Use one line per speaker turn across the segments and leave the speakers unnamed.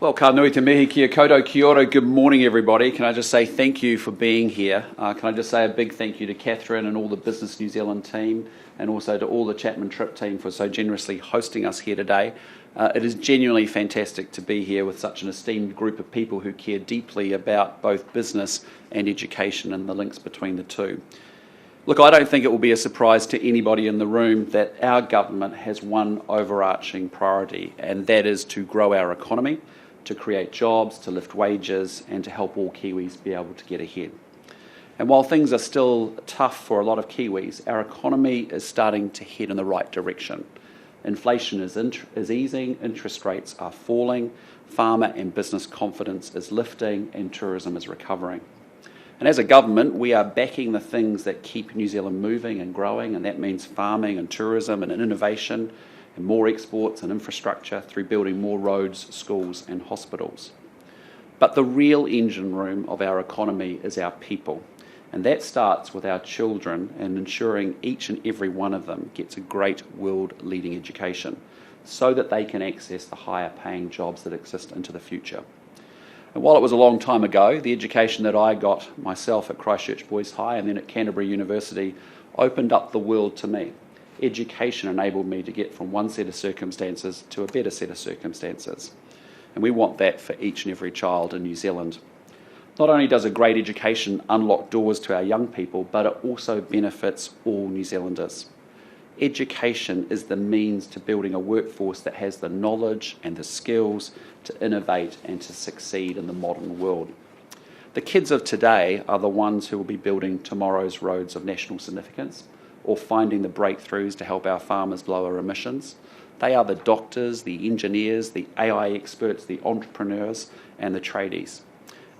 Well, ka nui te mihi, kia koutou, kia ora, good morning everybody. Can I just say thank you for being here. Can I just say a big thank you to Catherine and all the Business New Zealand team, and also to all the Chapman Trip team for so generously hosting us here today. It is genuinely fantastic to be here with such an esteemed group of people who care deeply about both business and education and the links between the two. Look, I don't think it will be a surprise to anybody in the room that our government has one overarching priority, and that is to grow our economy, to create jobs, to lift wages, and to help all Kiwis be able to get ahead. And while things are still tough for a lot of Kiwis, our economy is starting to head in the right direction. Inflation is easing, interest rates are falling, farmer and business confidence is lifting, and tourism is recovering. And as a government, we are backing the things that keep New Zealand moving and growing, and that means farming and tourism and innovation, and more exports and infrastructure through building more roads, schools and hospitals. But the real engine room of our economy is our people, and that starts with our children and ensuring each and every one of them gets a great world-leading education so that they can access the higher paying jobs that exist into the future. And while it was a long time ago, the education that I got myself at Christchurch Boys High and then at Canterbury University opened up the world to me. Education enabled me to get from one set of circumstances to a better set of circumstances. And we want that for each and every child in New Zealand. Not only does a great education unlock doors to our young people, but it also benefits all New Zealanders. Education is the means to building a workforce that has the knowledge and the skills to innovate and to succeed in the modern world. The kids of today are the ones who will be building tomorrow's roads of national significance, or finding the breakthroughs to help our farmers lower emissions. They are the doctors, the engineers, the AI experts, the entrepreneurs and the tradies.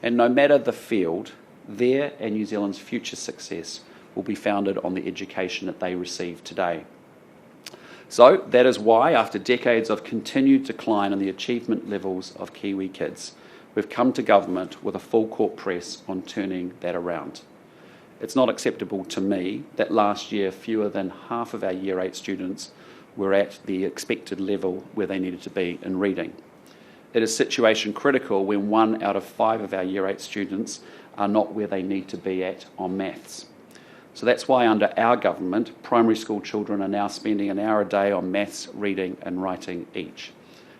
And no matter the field, their and New Zealand's future success will be founded on the education that they receive today. So that is why, after decades of continued decline in the achievement levels of Kiwi kids, we've come to government with a full court press on turning that around. It's not acceptable to me that last year fewer than half of our Year 8 students were at the expected level where they needed to be in reading. It is situation critical when 1 out of 5 of our Year 8 students are not where they need to be at on maths. So that's why under our government, primary school children are now spending an hour a day on maths, reading and writing each.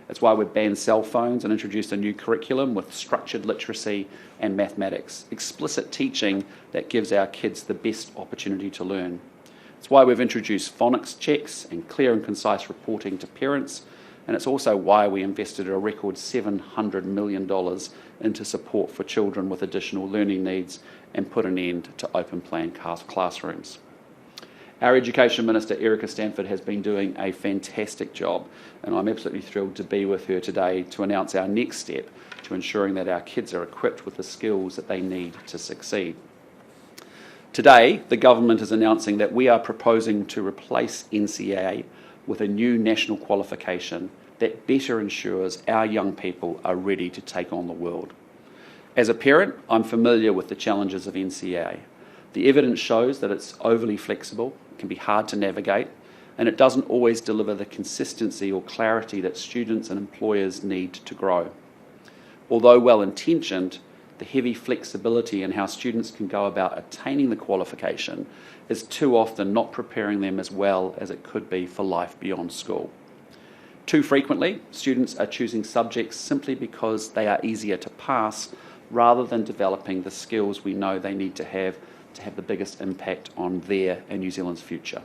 That's why we've banned cell phones and introduced a new curriculum with structured literacy and mathematics, explicit teaching that gives our kids the best opportunity to learn. It's why we've introduced phonics checks and clear and concise reporting to parents, and it's also why we invested a record $700 million into support for children with additional learning needs and put an end to open plan classrooms. Our Education Minister, Erica Stanford, has been doing a fantastic job, and I'm absolutely thrilled to be with her today to announce our next step to ensuring that our kids are equipped with the skills that they need to succeed. Today, the government is announcing that we are proposing to replace NCEA with a new national qualification that better ensures our young people are ready to take on the world. As a parent, I'm familiar with the challenges of NCEA. The evidence shows that it's overly flexible, can be hard to navigate, and it doesn't always deliver the consistency or clarity that students and employers need to grow. Although well-intentioned, the heavy flexibility in how students can go about attaining the qualification is too often not preparing them as well as it could be for life beyond school. Too frequently, students are choosing subjects simply because they are easier to pass rather than developing the skills we know they need to have the biggest impact on their and New Zealand's future.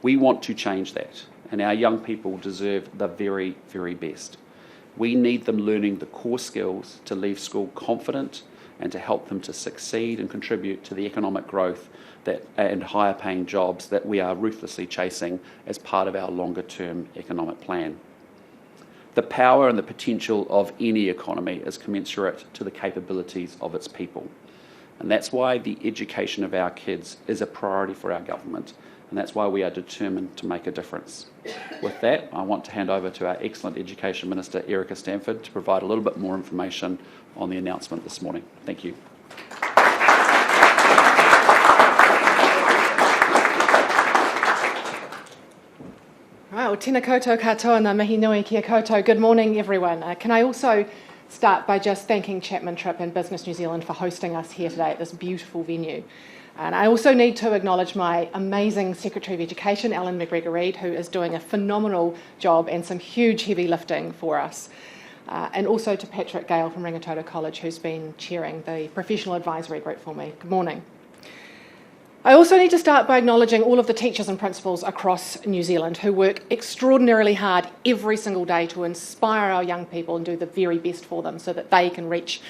We want to change that, and our young people deserve the very, very best. We need them learning the core skills to leave school confident and to help them to succeed and contribute to the economic growth and higher paying jobs that we are ruthlessly chasing as part of our longer term economic plan. The power and the potential of any economy is commensurate to the capabilities of its people. And that's why the education of our kids is a priority for our government, and that's why we are determined to make a difference. With that, I want to hand over to our excellent Education Minister, Erica Stanford, to provide a little bit more information on the announcement this morning. Thank you.
All right, O tēnā koutou katoa ngā mihi nui kia koutou. Good morning, everyone. Can I also start by just thanking Chapman Tripp and Business New Zealand for hosting us here today at this beautiful venue. And I also need to acknowledge my amazing Secretary of Education, Alan McGregor-Reid, who is doing a phenomenal job and some huge heavy lifting for us. And also to Patrick Gale from Rangitoto College, who's been chairing the professional advisory group for me. Good morning. I also need to start by acknowledging all of the teachers and principals across New Zealand who work extraordinarily hard every single day to inspire our young people and do the very best for them so that they can reach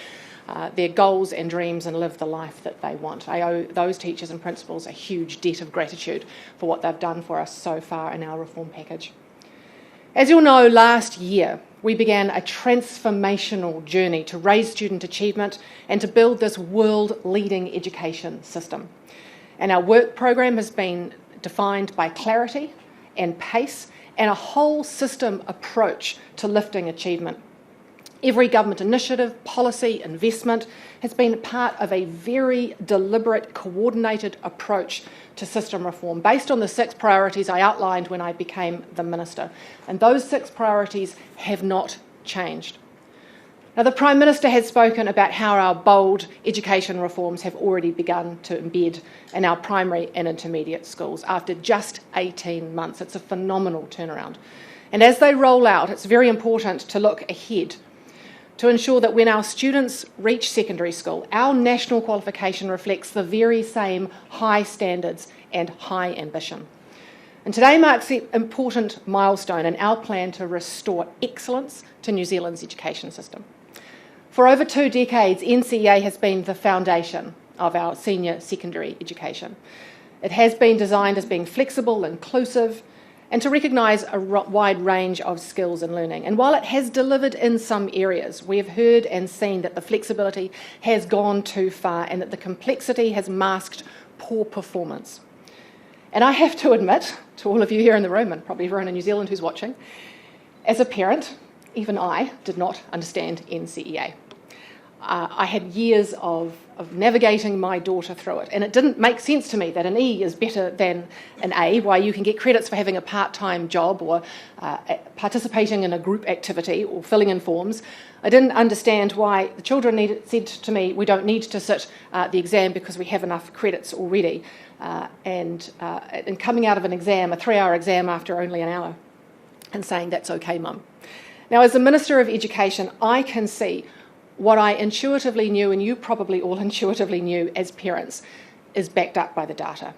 their goals and dreams and live the life that they want. I owe those teachers and principals a huge debt of gratitude for what they've done for us so far in our reform package. As you'll know, last year we began a transformational journey to raise student achievement and to build this world-leading education system. And our work program has been defined by clarity and pace and a whole system approach to lifting achievement. Every government initiative, policy, investment has been part of a very deliberate, coordinated approach to system reform based on the 6 priorities I outlined when I became the Minister. And those 6 priorities have not changed. Now, the Prime Minister has spoken about how our bold education reforms have already begun to embed in our primary and intermediate schools after just 18 months. It's a phenomenal turnaround. And as they roll out, it's very important to look ahead to ensure that when our students reach secondary school, our national qualification reflects the very same high standards and high ambition. And today marks an important milestone in our plan to restore excellence to New Zealand's education system. For over 2 decades, NCEA has been the foundation of our senior secondary education. It has been designed as being flexible, inclusive, and to recognise a wide range of skills and learning. And while it has delivered in some areas, we have heard and seen that the flexibility has gone too far and that the complexity has masked poor performance. And I have to admit, to all of you here in the room, and probably everyone in New Zealand who's watching, as a parent, even I did not understand NCEA. I had years of navigating my daughter through it, and it didn't make sense to me that an E is better than an A, why you can get credits for having a part-time job or participating in a group activity or filling in forms. I didn't understand why the children said to me, we don't need to sit the exam because we have enough credits already, and coming out of an exam, a 3-hour exam after only an hour, and saying, that's okay, Mum. Now, as the Minister of Education, I can see what I intuitively knew, and you probably all intuitively knew as parents, is backed up by the data.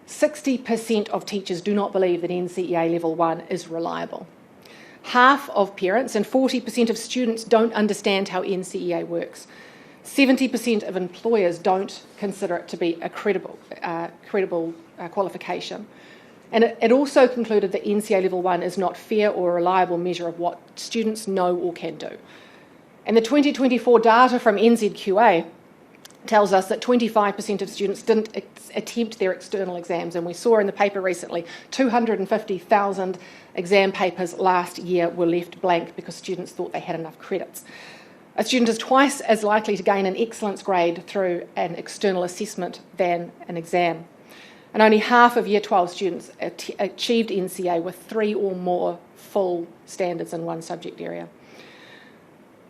60% of teachers do not believe that NCEA Level 1 is reliable. Half of parents and 40% of students don't understand how NCEA works. 70% of employers don't consider it to be a credible qualification. And it also concluded that NCEA Level 1 is not fair or a reliable measure of what students know or can do. And the 2024 data from NZQA tells us that 25% of students didn't attempt their external exams. And we saw in the paper recently 250,000 exam papers last year were left blank because students thought they had enough credits. A student is twice as likely to gain an excellence grade through an external assessment than an exam. And only half of Year 12 students achieved NCEA with 3 or more full standards in one subject area.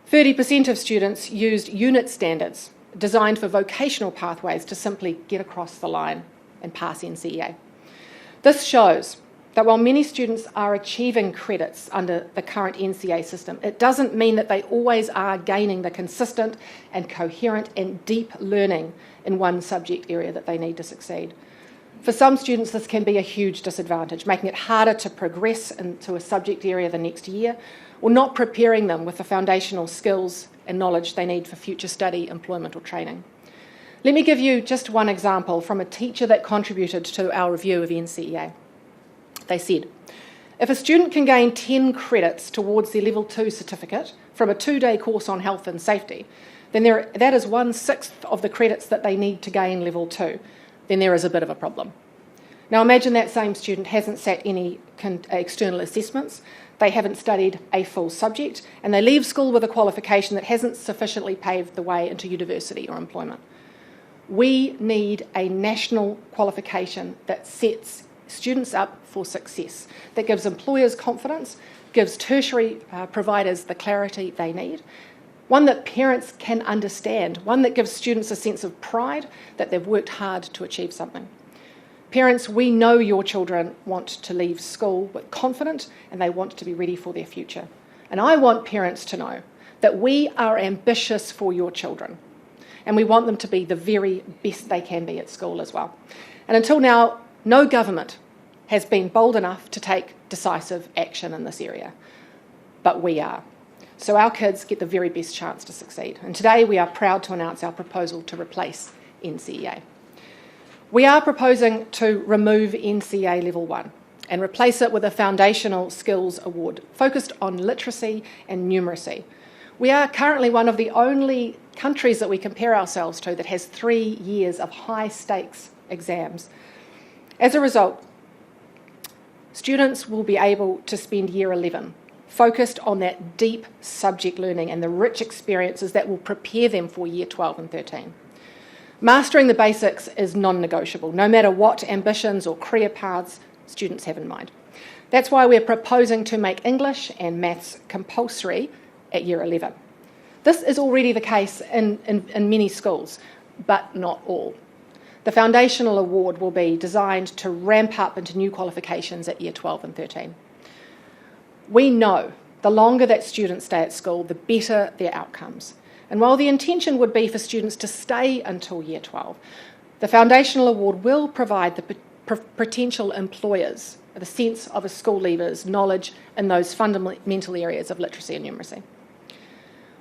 30% of students used unit standards designed for vocational pathways to simply get across the line and pass NCEA. This shows that while many students are achieving credits under the current NCEA system, it doesn't mean that they always are gaining the consistent and coherent and deep learning in one subject area that they need to succeed. For some students, this can be a huge disadvantage, making it harder to progress into a subject area the next year, or not preparing them with the foundational skills and knowledge they need for future study, employment or training. Let me give you just one example from a teacher that contributed to our review of NCEA. They said, if a student can gain 10 credits towards their Level 2 certificate from a 2-day course on health and safety, then that is 1/6 of the credits that they need to gain Level 2. Then there is a bit of a problem. Now imagine that same student hasn't sat any external assessments, they haven't studied a full subject, and they leave school with a qualification that hasn't sufficiently paved the way into university or employment. We need a national qualification that sets students up for success, that gives employers confidence, gives tertiary providers the clarity they need, one that parents can understand, one that gives students a sense of pride that they've worked hard to achieve something. Parents, we know your children want to leave school with confidence and they want to be ready for their future. And I want parents to know that we are ambitious for your children and we want them to be the very best they can be at school as well. And until now, no government has been bold enough to take decisive action in this area, but we are. So our kids get the very best chance to succeed. And today we are proud to announce our proposal to replace NCEA. We are proposing to remove NCEA Level 1 and replace it with a Foundational Skills Award focused on literacy and numeracy. We are currently one of the only countries that we compare ourselves to that has 3 years of high-stakes exams. As a result, students will be able to spend Year 11 focused on that deep subject learning and the rich experiences that will prepare them for Year 12 and 13. Mastering the basics is non-negotiable, no matter what ambitions or career paths students have in mind. That's why we're proposing to make English and maths compulsory at Year 11. This is already the case in many schools, but not all. The Foundational Award will be designed to ramp up into new qualifications at Year 12 and 13. We know the longer that students stay at school, the better their outcomes. And while the intention would be for students to stay until Year 12, the Foundational Award will provide the potential employers with a sense of a school leaver's knowledge in those fundamental areas of literacy and numeracy.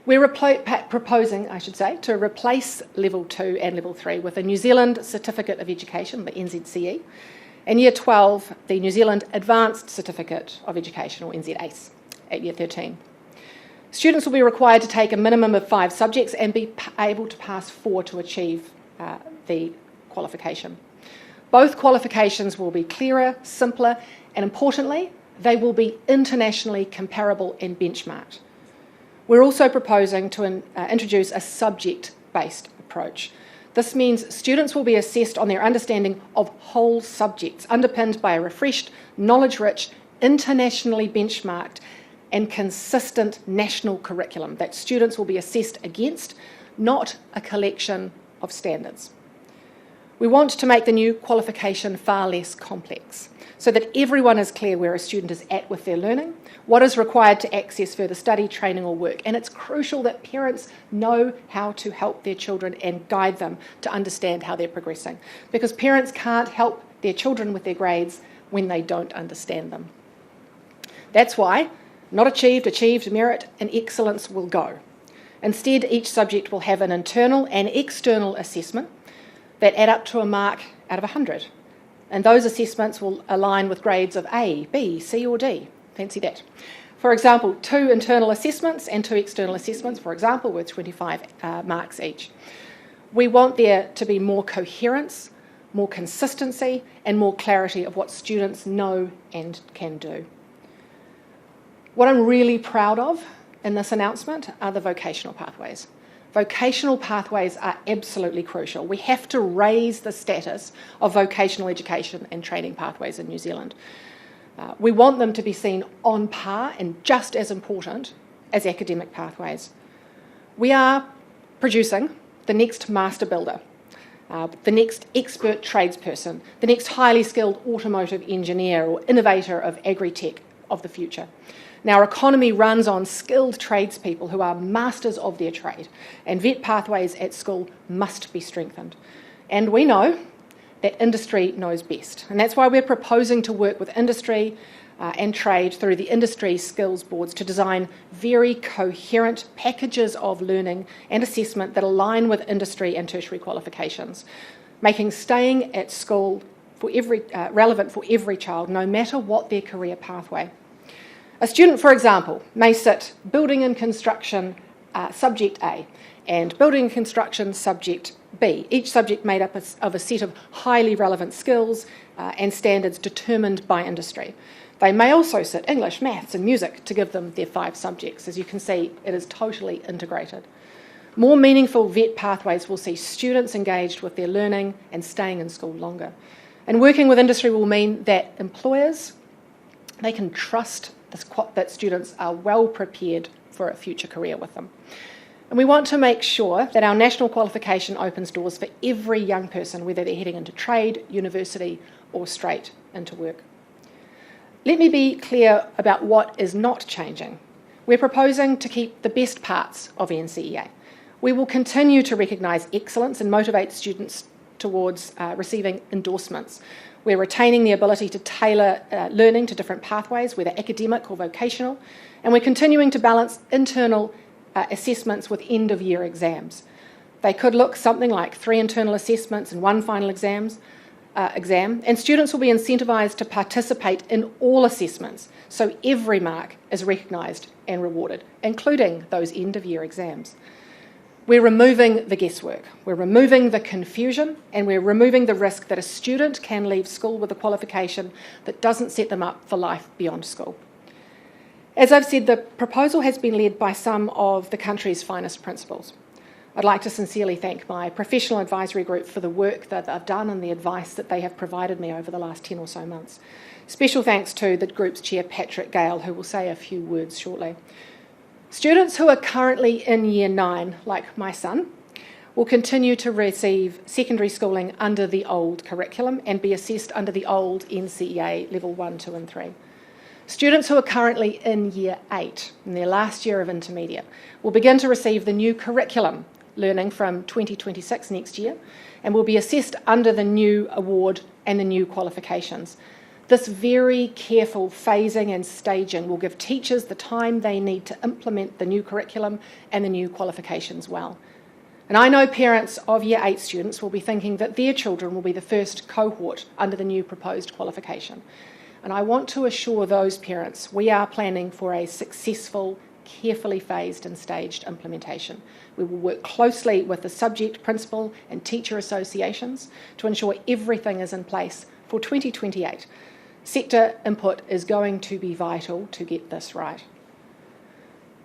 We're proposing, to replace Level 2 and Level 3 with a New Zealand Certificate of Education, the NCEA, and Year 12, the New Zealand Advanced Certificate of Education, or NZACE, at Year 13. Students will be required to take a minimum of 5 subjects and be able to pass 4 to achieve the qualification. Both qualifications will be clearer, simpler, and importantly, they will be internationally comparable and benchmarked. We're also proposing to introduce a subject-based approach. This means students will be assessed on their understanding of whole subjects, underpinned by a refreshed, knowledge-rich, internationally benchmarked and consistent national curriculum that students will be assessed against, not a collection of standards. We want to make the new qualification far less complex so that everyone is clear where a student is at with their learning, what is required to access further study, training or work. And it's crucial that parents know how to help their children and guide them to understand how they're progressing, because parents can't help their children with their grades when they don't understand them. That's why not achieved, achieved, merit and excellence will go. Instead, each subject will have an internal and external assessment that add up to a mark out of 100. And those assessments will align with grades of A, B, C or D. Fancy that. For example, 2 internal assessments and 2 external assessments, for example, with 25 marks each. We want there to be more coherence, more consistency and more clarity of what students know and can do. What I'm really proud of in this announcement are the vocational pathways. Vocational pathways are absolutely crucial. We have to raise the status of vocational education and training pathways in New Zealand. We want them to be seen on par and just as important as academic pathways. We are producing the next master builder, the next expert tradesperson, the next highly skilled automotive engineer or innovator of agri-tech of the future. Now, our economy runs on skilled tradespeople who are masters of their trade, and VET pathways at school must be strengthened. And we know that industry knows best, and that's why we're proposing to work with industry and trade through the industry skills boards to design very coherent packages of learning and assessment that align with industry and tertiary qualifications, making staying at school relevant for every child, no matter what their career pathway. A student, for example, may sit building and construction subject A and building and construction subject B, each subject made up of a set of highly relevant skills and standards determined by industry. They may also sit English, maths and music to give them their 5 subjects. As you can see, it is totally integrated. More meaningful VET pathways will see students engaged with their learning and staying in school longer. And working with industry will mean that employers, they can trust that students are well prepared for a future career with them. And we want to make sure that our national qualification opens doors for every young person, whether they're heading into trade, university, or straight into work. Let me be clear about what is not changing. We're proposing to keep the best parts of NCEA. We will continue to recognise excellence and motivate students towards receiving endorsements. We're retaining the ability to tailor learning to different pathways, whether academic or vocational, and we're continuing to balance internal assessments with end-of-year exams. They could look something like 3 internal assessments and 1 final exam, and students will be incentivised to participate in all assessments, so every mark is recognised and rewarded, including those end-of-year exams. We're removing the guesswork, we're removing the confusion, and we're removing the risk that a student can leave school with a qualification that doesn't set them up for life beyond school. As I've said, the proposal has been led by some of the country's finest principals. I'd like to sincerely thank my professional advisory group for the work that they've done and the advice that they have provided me over the last 10 or so months. Special thanks to the group's chair, Patrick Gale, who will say a few words shortly. Students who are currently in Year 9, like my son, will continue to receive secondary schooling under the old curriculum and be assessed under the old NCEA Level 1, 2 and 3. Students who are currently in Year 8, in their last year of intermediate, will begin to receive the new curriculum, learning from 2026 next year, and will be assessed under the new award and the new qualifications. This very careful phasing and staging will give teachers the time they need to implement the new curriculum and the new qualifications well. And I know parents of Year 8 students will be thinking that their children will be the first cohort under the new proposed qualification. And I want to assure those parents we are planning for a successful, carefully phased and staged implementation. We will work closely with the subject, principal and teacher associations to ensure everything is in place for 2028. Sector input is going to be vital to get this right.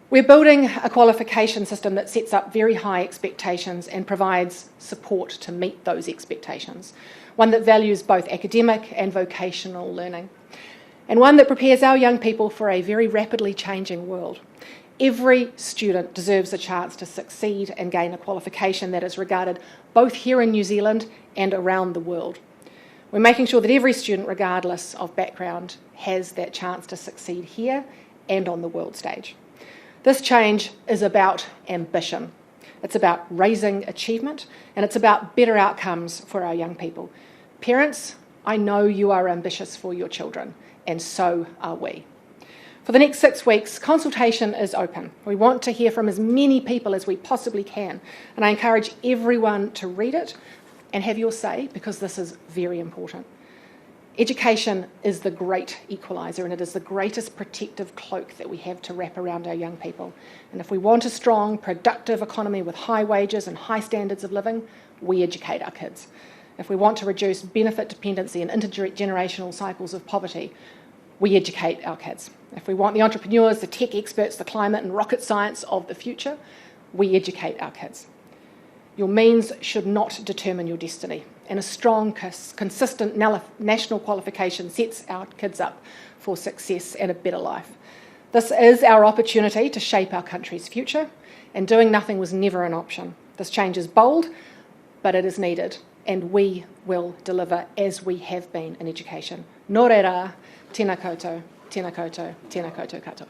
We're building a qualification system that sets up very high expectations and provides support to meet those expectations, one that values both academic and vocational learning, and one that prepares our young people for a very rapidly changing world. Every student deserves a chance to succeed and gain a qualification that is regarded both here in New Zealand and around the world. We're making sure that every student, regardless of background, has that chance to succeed here and on the world stage. This change is about ambition. It's about raising achievement, and it's about better outcomes for our young people. Parents, I know you are ambitious for your children, and so are we. For the next 6 weeks, consultation is open. We want to hear from as many people as we possibly can, and I encourage everyone to read it and have your say, because this is very important. Education is the great equaliser, and it is the greatest protective cloak that we have to wrap around our young people. And if we want a strong, productive economy with high wages and high standards of living, we educate our kids. If we want to reduce benefit dependency and intergenerational cycles of poverty, we educate our kids. If we want the entrepreneurs, the tech experts, the climate and rocket science of the future, we educate our kids. Your means should not determine your destiny, and a strong, consistent national qualification sets our kids up for success and a better life. This is our opportunity to shape our country's future, and doing nothing was never an option. This change is bold, but it is needed, and we will deliver as we have been in education. Nō reira, tēnā koutou, tēnā koutou, tēnā koutou katoa.